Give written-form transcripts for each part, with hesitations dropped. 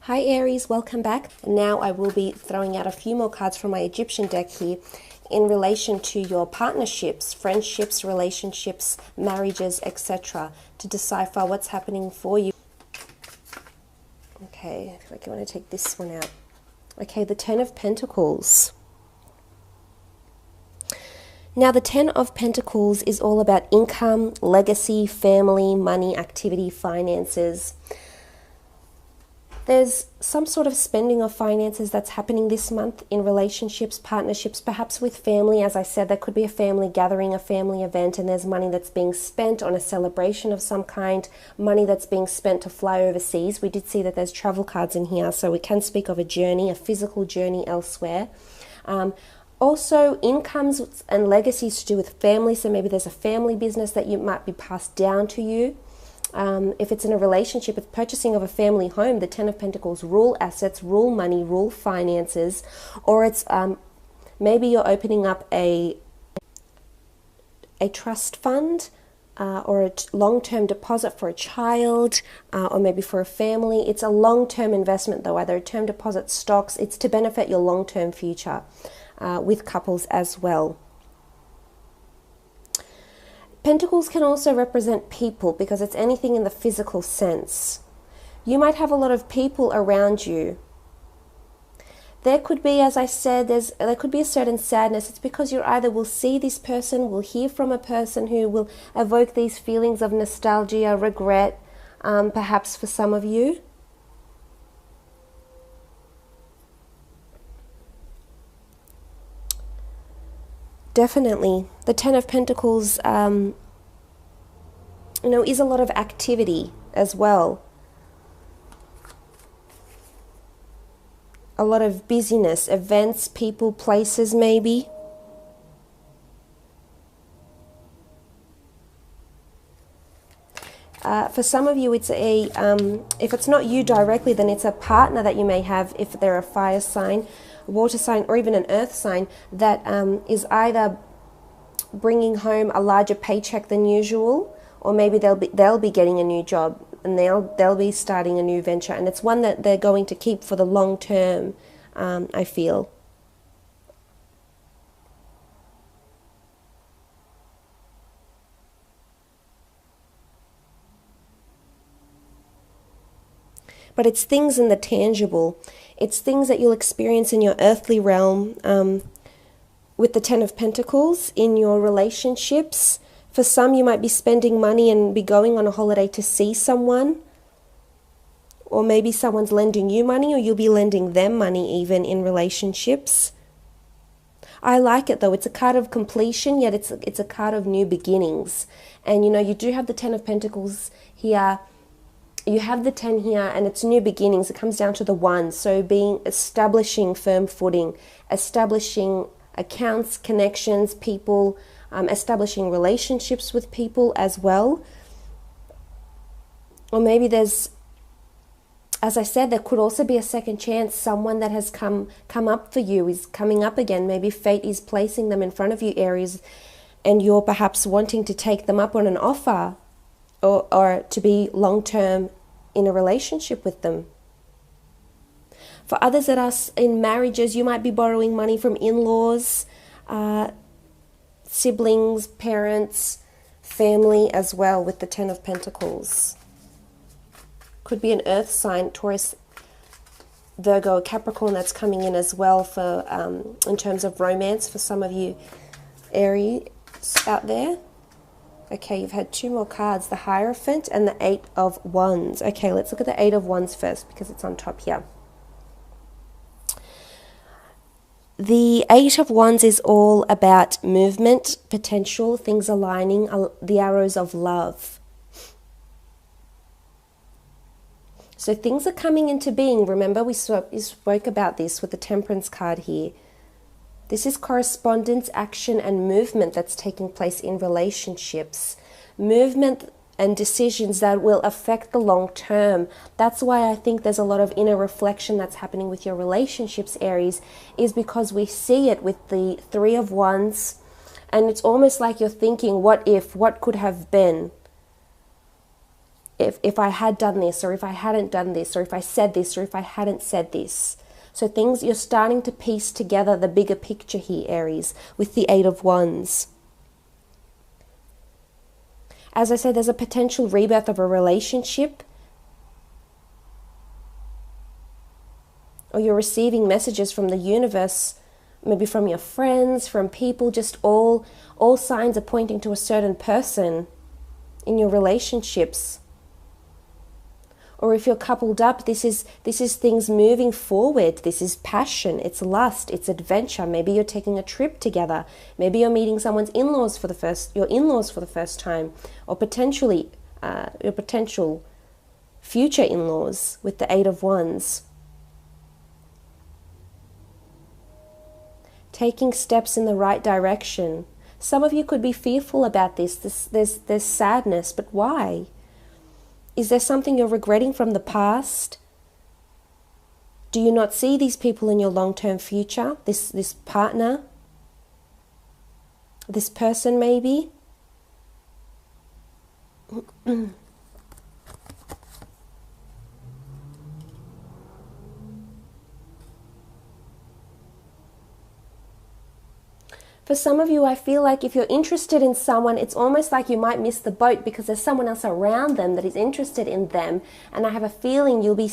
Hi Aries, welcome back. Now I will be throwing out a few more cards from my Egyptian deck here in relation to your partnerships, friendships, relationships, marriages, etc. to decipher what's happening for you. Okay, I feel like I want to take this one out. Okay, the Ten of Pentacles. Now the Ten of Pentacles is all about income, legacy, family, money, activity, finances. There's some sort of spending of finances that's happening this month in relationships, partnerships, perhaps with family. As I said, there could be a family gathering, a family event, and there's money that's being spent on a celebration of some kind, money that's being spent to fly overseas. We did see that there's travel cards in here, so we can speak of a journey, a physical journey elsewhere. Also, incomes and legacies to do with family, so maybe there's a family business that you might be passed down to you. If it's in a relationship, it's purchasing of a family home. The Ten of Pentacles rule assets, rule money, rule finances, or it's maybe you're opening up a trust fund or a long-term deposit for a child or maybe for a family. It's a long-term investment though, either a term deposit, stocks. It's to benefit your long-term future with couples as well. Pentacles can also represent people because it's anything in the physical sense. You might have a lot of people around you. There could be, as I said, there could be a certain sadness. It's because you either will see this person, will hear from a person who will evoke these feelings of nostalgia, regret, perhaps for some of you. Definitely. The Ten of Pentacles, is a lot of activity as well. A lot of busyness, events, people, places maybe. For some of you, it's if it's not you directly, then it's a partner that you may have if they're a fire sign, water sign, or even an earth sign that is either bringing home a larger paycheck than usual, or maybe they'll be getting a new job and they'll be starting a new venture, and it's one that they're going to keep for the long term. I feel. But it's things in the tangible. It's things that you'll experience in your earthly realm with the Ten of Pentacles in your relationships. For some, you might be spending money and be going on a holiday to see someone. Or maybe someone's lending you money, or you'll be lending them money even in relationships. I like it though. It's a card of completion, yet it's a card of new beginnings. And you do have the Ten of Pentacles here. You have the 10 here, and it's new beginnings. It comes down to the 1. So establishing firm footing, establishing accounts, connections, people, establishing relationships with people as well. Or maybe there's, as I said, there could also be a second chance. Someone that has come up for you is coming up again. Maybe fate is placing them in front of you, Aries, and you're perhaps wanting to take them up on an offer or to be long-term in a relationship with them. For others that are in marriages, you might be borrowing money from in-laws, siblings, parents, family as well with the Ten of Pentacles. Could be an earth sign, Taurus, Virgo, Capricorn that's coming in as well for in terms of romance for some of you Aries out there. Okay, you've had 2 more cards, the Hierophant and the 8 of Wands. Okay, let's look at the 8 of Wands first because it's on top here. The 8 of Wands is all about movement, potential, things aligning, the arrows of love. So things are coming into being. Remember, we spoke about this with the Temperance card here. This is correspondence, action, and movement that's taking place in relationships. Movement and decisions that will affect the long term. That's why I think there's a lot of inner reflection that's happening with your relationships, Aries, is because we see it with the 3 of Wands, and it's almost like you're thinking, what if, what could have been? if I had done this, or if I hadn't done this, or if I said this, or if I hadn't said this. So things, you're starting to piece together the bigger picture here, Aries, with the Eight of Wands. As I said, there's a potential rebirth of a relationship, or you're receiving messages from the universe, maybe from your friends, from people, just all signs are pointing to a certain person in your relationships. Or if you're coupled up, this is things moving forward. This is passion, it's lust, it's adventure. Maybe you're taking a trip together. Maybe you're meeting someone's in-laws for the first time, or potentially your potential future in-laws with the Eight of Wands. Taking steps in the right direction. Some of you could be fearful about this. There's sadness, but why? Is there something you're regretting from the past? Do you not see these people in your long-term future? This partner? This person maybe? For some of you, I feel like if you're interested in someone, it's almost like you might miss the boat because there's someone else around them that is interested in them. And I have a feeling you'll be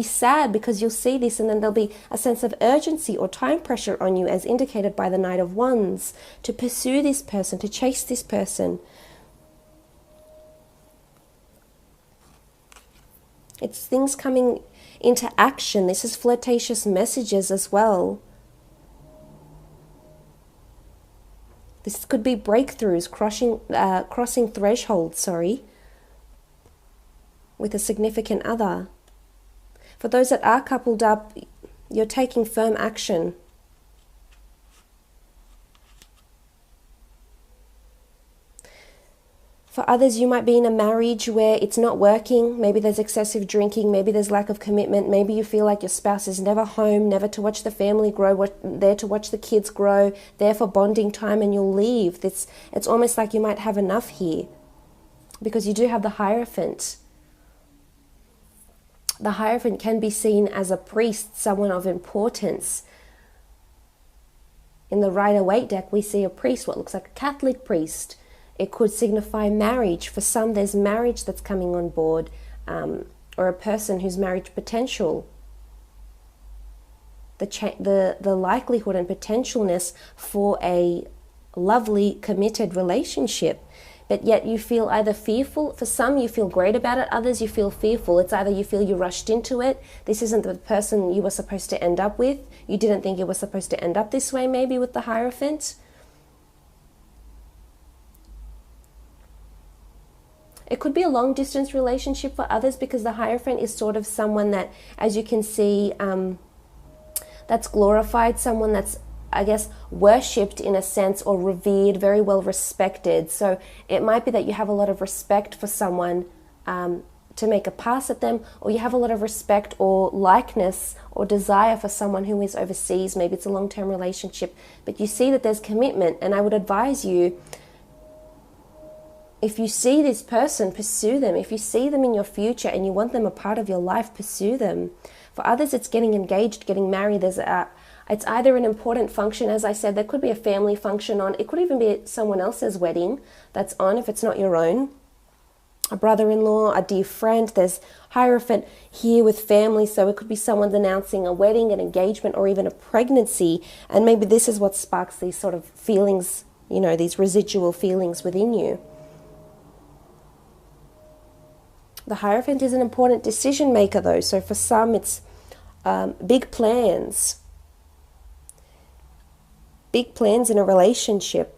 sad because you'll see this, and then there'll be a sense of urgency or time pressure on you, as indicated by the Knight of Wands, to pursue this person, to chase this person. It's things coming into action. This is flirtatious messages as well. This could be breakthroughs, crossing thresholds, with a significant other. For those that are coupled up, you're taking firm action. For others, you might be in a marriage where it's not working. Maybe there's excessive drinking. Maybe there's lack of commitment. Maybe you feel like your spouse is never home, never to watch the family grow, there to watch the kids grow, there for bonding time, and you'll leave. It's almost like you might have enough here, because you do have the Hierophant. The Hierophant can be seen as a priest, someone of importance. In the Rider-Waite deck, we see a priest, what looks like a Catholic priest. It could signify marriage. For some, there's marriage that's coming on board, or a person whose marriage potential. The likelihood and potentialness for a lovely, committed relationship. But yet you feel either fearful. For some, you feel great about it. Others, you feel fearful. It's either you feel you rushed into it. This isn't the person you were supposed to end up with. You didn't think it was supposed to end up this way, maybe, with the Hierophant. It could be a long-distance relationship for others, because the Hierophant is sort of someone that, as you can see, that's glorified, someone that's, I guess, worshipped in a sense, or revered, very well respected. So it might be that you have a lot of respect for someone to make a pass at them, or you have a lot of respect or likeness or desire for someone who is overseas. Maybe it's a long-term relationship, but you see that there's commitment. And I would advise you, if you see this person, pursue them. If you see them in your future and you want them a part of your life, pursue them. For others, it's getting engaged, getting married. It's either an important function, as I said, there could be a family function on. It could even be someone else's wedding that's on, if it's not your own. A brother-in-law, a dear friend. There's Hierophant here with family, so it could be someone announcing a wedding, an engagement, or even a pregnancy. And maybe this is what sparks these sort of feelings, these residual feelings within you. The Hierophant is an important decision maker, though. So for some, it's big plans. Big plans in a relationship.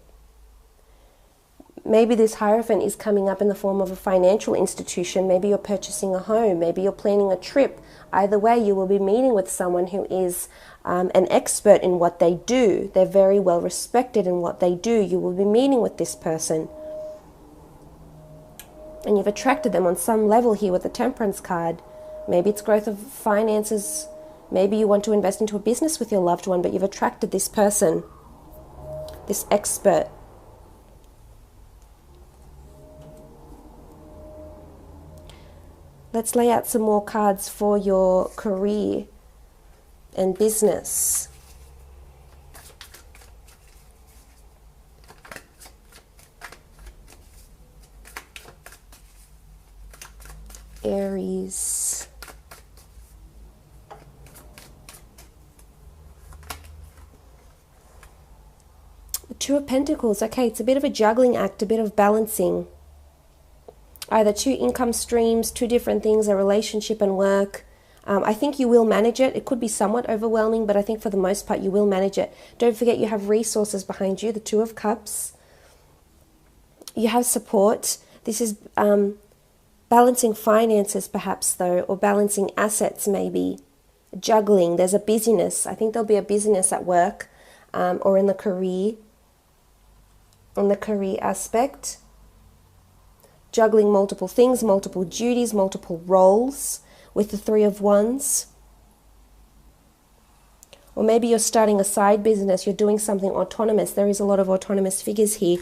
Maybe this Hierophant is coming up in the form of a financial institution. Maybe you're purchasing a home. Maybe you're planning a trip. Either way, you will be meeting with someone who is an expert in what they do. They're very well respected in what they do. You will be meeting with this person. And you've attracted them on some level here with the Temperance card. Maybe it's growth of finances. Maybe you want to invest into a business with your loved one, but you've attracted this person, this expert. Let's lay out some more cards for your career and business. Aries. The Two of Pentacles. Okay, it's a bit of a juggling act, a bit of balancing. Either two income streams, two different things, a relationship and work. I think you will manage it. It could be somewhat overwhelming, but I think for the most part you will manage it. Don't forget you have resources behind you, the Two of Cups. You have support. This is balancing finances perhaps though, or balancing assets maybe. Juggling, there's a busyness. I think there'll be a busyness at work or in the career aspect. Juggling multiple things, multiple duties, multiple roles with the Three of Wands. Or maybe you're starting a side business, you're doing something autonomous. There is a lot of autonomous figures here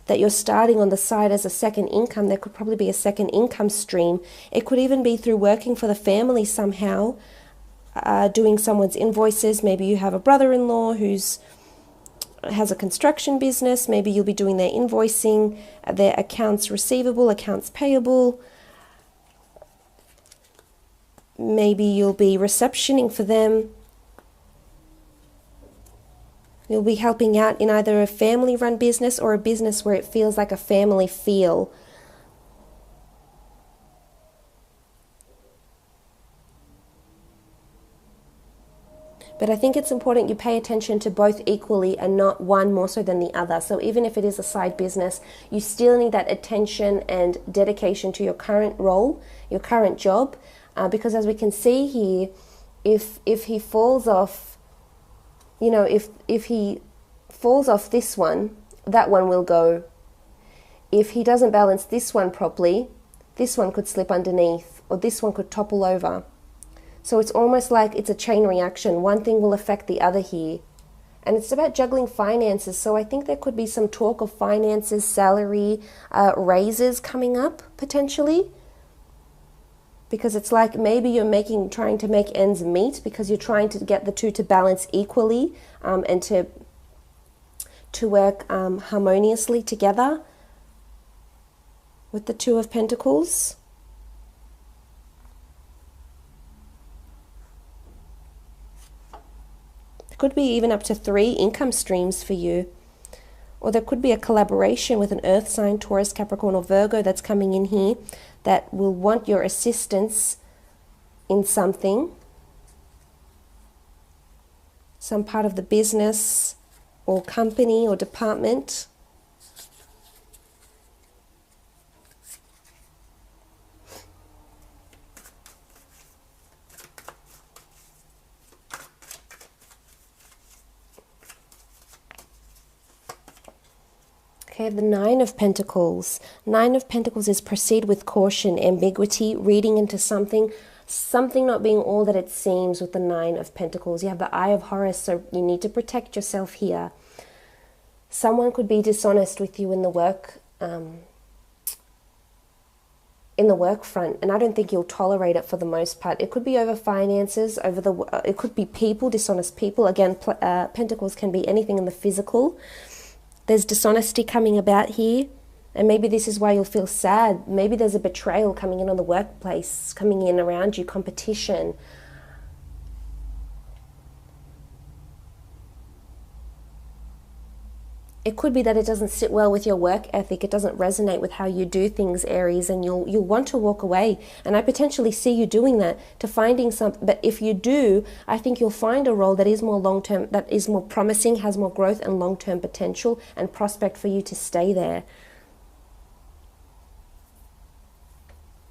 that you're starting on the side as a second income. There could probably be a second income stream. It could even be through working for the family somehow, doing someone's invoices. Maybe you have a brother-in-law who's has a construction business. Maybe you'll be doing their invoicing, their accounts receivable, accounts payable. Maybe you'll be receptioning for them. You'll be helping out in either a family-run business or a business where it feels like a family feel. But I think it's important you pay attention to both equally and not one more so than the other. So even if it is a side business, you still need that attention and dedication to your current role, your current job. Because as we can see here, if he falls off, you know, if he falls off this one, that one will go. If he doesn't balance this one properly, this one could slip underneath, or this one could topple over. So it's almost like it's a chain reaction. One thing will affect the other here. And it's about juggling finances. So I think there could be some talk of finances, salary, raises coming up potentially. Because it's like maybe you're trying to make ends meet because you're trying to get the two to balance equally and to work harmoniously together with the Two of Pentacles. Could be even up to 3 income streams for you. Or there could be a collaboration with an earth sign, Taurus, Capricorn or Virgo that's coming in here that will want your assistance in something. Some part of the business or company or department. Okay, the Nine of Pentacles. Nine of Pentacles is proceed with caution, ambiguity, reading into something not being all that it seems with the Nine of Pentacles. You have the Eye of Horus, so you need to protect yourself here. Someone could be dishonest with you in the work front, and I don't think you'll tolerate it for the most part. It could be over finances, it could be people, dishonest people. Again, Pentacles can be anything in the physical. There's dishonesty coming about here, and maybe this is why you'll feel sad. Maybe there's a betrayal coming in on the workplace, coming in around you, competition. It could be that it doesn't sit well with your work ethic. It doesn't resonate with how you do things, Aries, and you'll want to walk away. And I potentially see you doing that, to finding something. But if you do, I think you'll find a role that is more long-term, that is more promising, has more growth and long-term potential and prospect for you to stay there.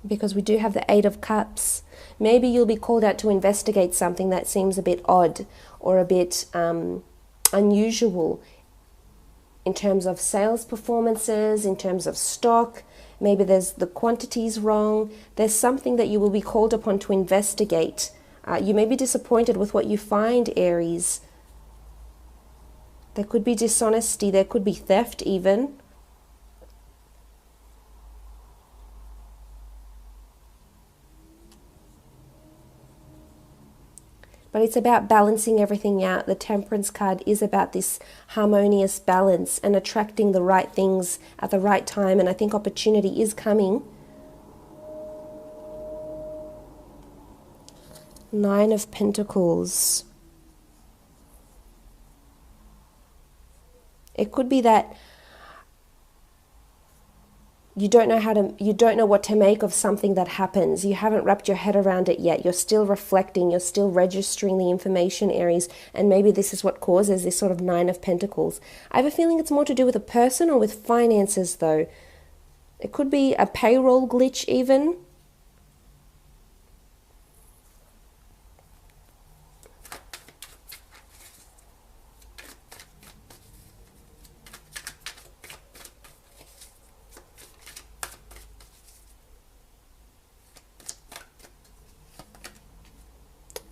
Because we do have the Eight of Cups. Maybe you'll be called out to investigate something that seems a bit odd or a bit unusual, in terms of sales performances, in terms of stock. Maybe there's the quantities wrong. There's something that you will be called upon to investigate. You may be disappointed with what you find, Aries. There could be dishonesty. There could be theft even. But it's about balancing everything out. The Temperance card is about this harmonious balance and attracting the right things at the right time. And I think opportunity is coming. Nine of Pentacles. It could be that you don't know what to make of something that happens. You haven't wrapped your head around it yet. You're still reflecting, you're still registering the information, Aries, and maybe this is what causes this sort of Nine of Pentacles. I have a feeling it's more to do with a person or with finances, though. It could be a payroll glitch even.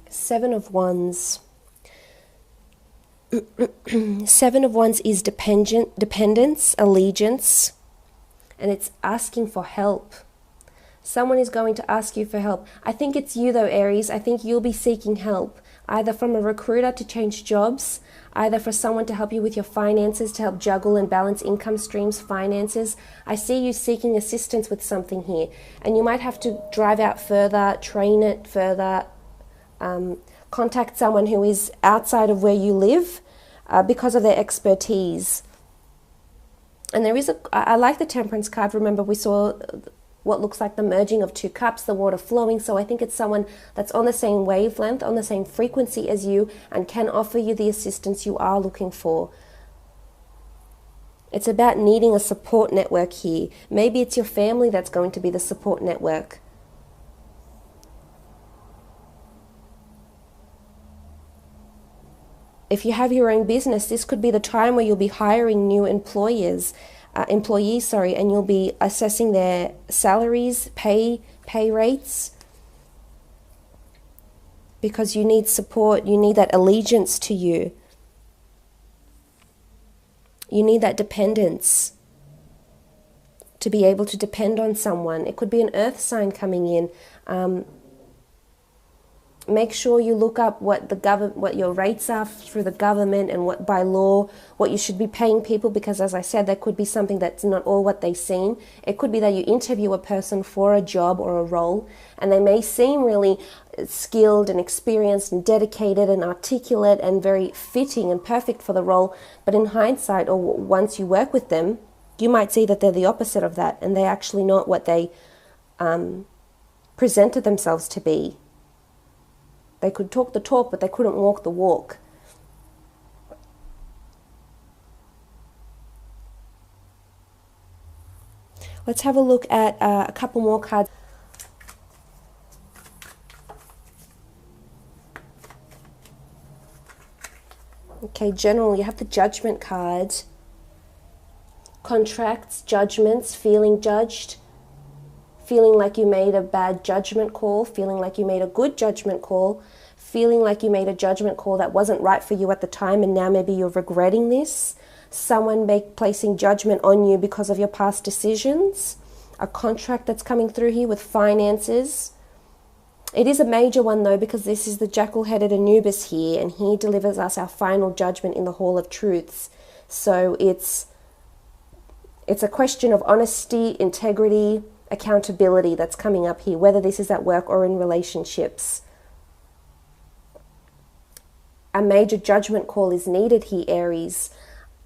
Seven of Wands. Seven of Wands is dependence, allegiance, and it's asking for help. Someone is going to ask you for help. I think it's you though, Aries. I think you'll be seeking help, either from a recruiter to change jobs, either for someone to help you with your finances, to help juggle and balance income streams, finances. I see you seeking assistance with something here, and you might have to drive out further, train it further, contact someone who is outside of where you live because of their expertise. And there is I like the Temperance card. Remember, we saw what looks like the merging of two cups, the water flowing. So I think it's someone that's on the same wavelength, on the same frequency as you, and can offer you the assistance you are looking for. It's about needing a support network here. Maybe it's your family that's going to be the support network. If you have your own business, this could be the time where you'll be hiring new employees, and you'll be assessing their salaries, pay rates, because you need support. You need that allegiance to you. You need that dependence to be able to depend on someone. It could be an earth sign coming in. Make sure you look up what your rates are through the government and what by law, what you should be paying people, because as I said, there could be something that's not all what they seem. It could be that you interview a person for a job or a role, and they may seem really skilled and experienced and dedicated and articulate and very fitting and perfect for the role, but in hindsight, or once you work with them, you might see that they're the opposite of that, and they're actually not what they presented themselves to be. They could talk the talk, but they couldn't walk the walk. Let's have a look at a couple more cards. Okay, general, you have the Judgment card. Contracts, judgments, feeling judged. Feeling like you made a bad judgment call, feeling like you made a good judgment call, feeling like you made a judgment call that wasn't right for you at the time, and now maybe you're regretting this. Someone placing judgment on you because of your past decisions. A contract that's coming through here with finances. It is a major one though, because this is the jackal-headed Anubis here, and he delivers us our final judgment in the Hall of Truths. So it's a question of honesty, integrity, accountability that's coming up here, whether this is at work or in relationships. A major judgment call is needed here, Aries.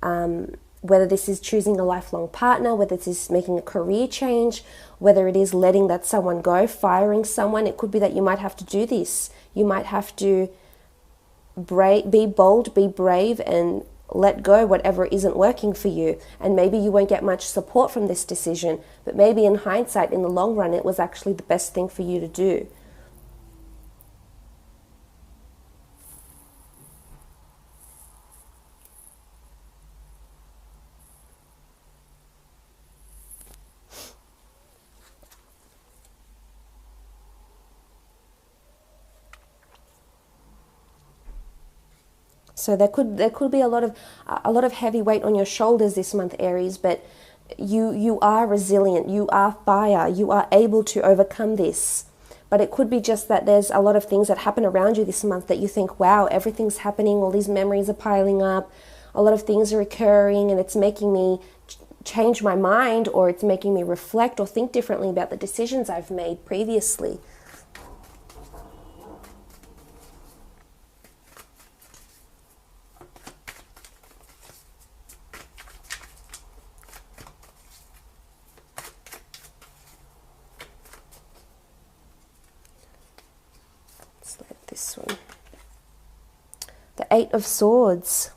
Whether this is choosing a lifelong partner, whether this is making a career change, whether it is letting that someone go, firing someone. It could be that you might have to do this. You might have to be bold, be brave, and let go whatever isn't working for you. And maybe you won't get much support from this decision, but maybe in hindsight, in the long run, it was actually the best thing for you to do. So there could be a lot of heavy weight on your shoulders this month, Aries, but you are resilient, you are fire, you are able to overcome this. But it could be just that there's a lot of things that happen around you this month that you think, wow, everything's happening, all these memories are piling up, a lot of things are occurring, and it's making me change my mind, or it's making me reflect or think differently about the decisions I've made previously. Let's let this one. The Eight of Swords.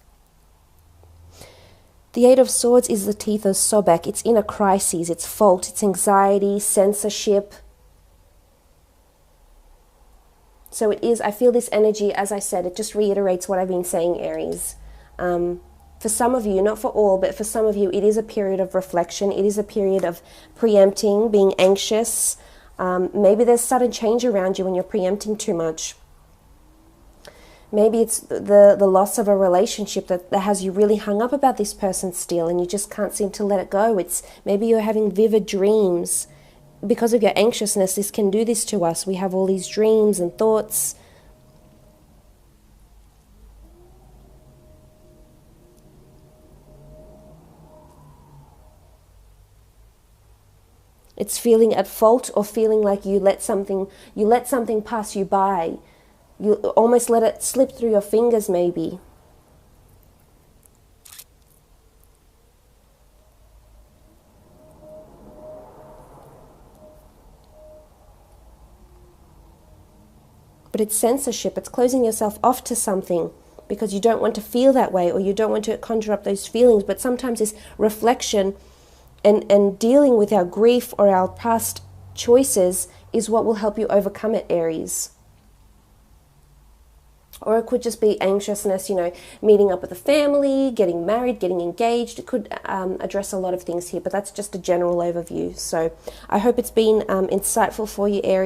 The Eight of Swords is the teeth of Sobek. It's inner crises, it's fault, it's anxiety, censorship. So it is, I feel this energy, as I said, it just reiterates what I've been saying, Aries. For some of you, not for all, but for some of you, it is a period of reflection. It is a period of preempting, being anxious. Maybe there's sudden change around you when you're preempting too much. Maybe it's the loss of a relationship that has you really hung up about this person still, and you just can't seem to let it go. It's maybe you're having vivid dreams. Because of your anxiousness, this can do this to us. We have all these dreams and thoughts. It's feeling at fault, or feeling like you let something pass you by. You almost let it slip through your fingers, maybe. But it's censorship. It's closing yourself off to something because you don't want to feel that way, or you don't want to conjure up those feelings. But sometimes this reflection and dealing with our grief or our past choices is what will help you overcome it, Aries. Or it could just be anxiousness, you know, meeting up with a family, getting married, getting engaged. It could address a lot of things here, but that's just a general overview. So I hope it's been insightful for you, Aries.